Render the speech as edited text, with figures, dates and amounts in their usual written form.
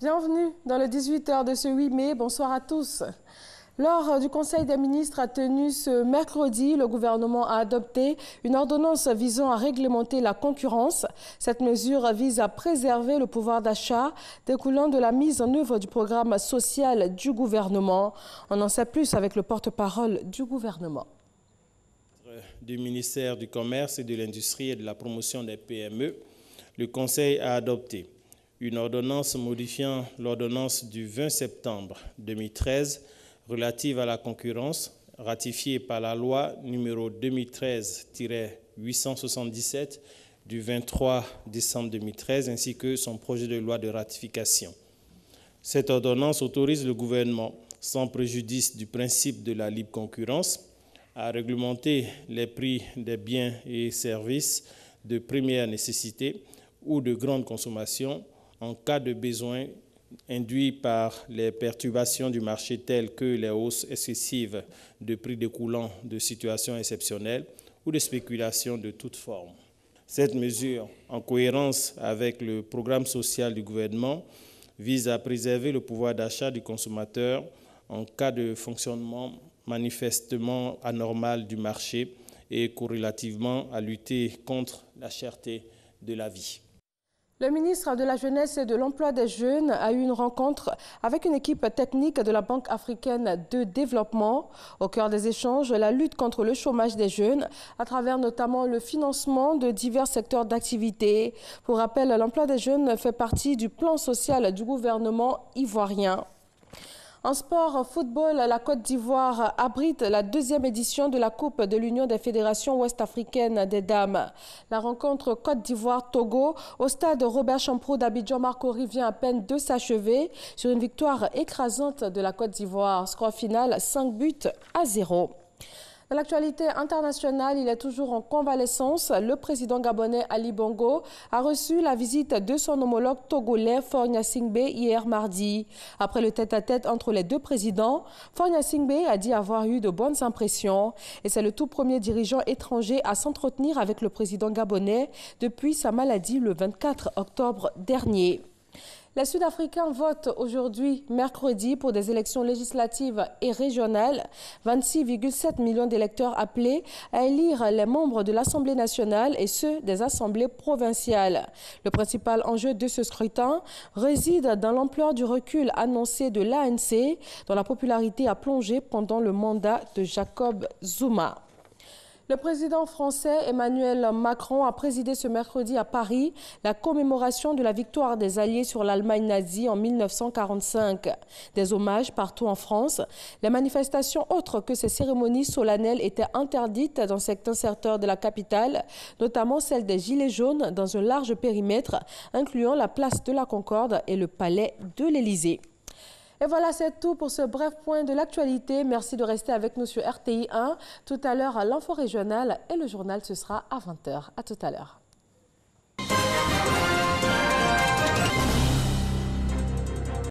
Bienvenue dans le 18h de ce 8 mai. Bonsoir à tous. Lors du Conseil des ministres tenu ce mercredi, le gouvernement a adopté une ordonnance visant à réglementer la concurrence. Cette mesure vise à préserver le pouvoir d'achat découlant de la mise en œuvre du programme social du gouvernement. On en sait plus avec le porte-parole du gouvernement. Du ministère du Commerce et de l'Industrie et de la Promotion des PME, le Conseil a adopté une ordonnance modifiant l'ordonnance du 20 septembre 2013 relative à la concurrence, ratifiée par la loi numéro 2013-877 du 23 décembre 2013, ainsi que son projet de loi de ratification. Cette ordonnance autorise le gouvernement, sans préjudice du principe de la libre concurrence, à réglementer les prix des biens et services de première nécessité ou de grande consommation en cas de besoin induit par les perturbations du marché telles que les hausses excessives de prix découlant de situations exceptionnelles ou de spéculations de toute forme. Cette mesure, en cohérence avec le programme social du gouvernement, vise à préserver le pouvoir d'achat du consommateur en cas de fonctionnement manifestement anormal du marché et corrélativement à lutter contre la cherté de la vie. Le ministre de la Jeunesse et de l'Emploi des Jeunes a eu une rencontre avec une équipe technique de la Banque africaine de développement. Au cœur des échanges, la lutte contre le chômage des jeunes, à travers notamment le financement de divers secteurs d'activité. Pour rappel, l'emploi des jeunes fait partie du plan social du gouvernement ivoirien. En sport, football, la Côte d'Ivoire abrite la deuxième édition de la Coupe de l'Union des fédérations ouest-africaines des dames. La rencontre Côte d'Ivoire-Togo au stade Robert Champrou d'Abidjan-Marcory vient à peine de s'achever sur une victoire écrasante de la Côte d'Ivoire. Score final 5-0. Dans l'actualité internationale, il est toujours en convalescence. Le président gabonais Ali Bongo a reçu la visite de son homologue togolais Faure Gnassingbé hier mardi. Après le tête-à-tête entre les deux présidents, Faure Gnassingbé a dit avoir eu de bonnes impressions. Et c'est le tout premier dirigeant étranger à s'entretenir avec le président gabonais depuis sa maladie le 24 octobre dernier. Les Sud-Africains votent aujourd'hui, mercredi, pour des élections législatives et régionales. 26,7 millions d'électeurs appelés à élire les membres de l'Assemblée nationale et ceux des assemblées provinciales. Le principal enjeu de ce scrutin réside dans l'ampleur du recul annoncé de l'ANC, dont la popularité a plongé pendant le mandat de Jacob Zuma. Le président français Emmanuel Macron a présidé ce mercredi à Paris la commémoration de la victoire des Alliés sur l'Allemagne nazie en 1945. Des hommages partout en France. Les manifestations autres que ces cérémonies solennelles étaient interdites dans certains secteurs de la capitale, notamment celle des Gilets jaunes dans un large périmètre, incluant la place de la Concorde et le palais de l'Élysée. Et voilà, c'est tout pour ce bref point de l'actualité. Merci de rester avec nous sur RTI 1. Tout à l'heure, l'info régionale et le journal, ce sera à 20h. À tout à l'heure.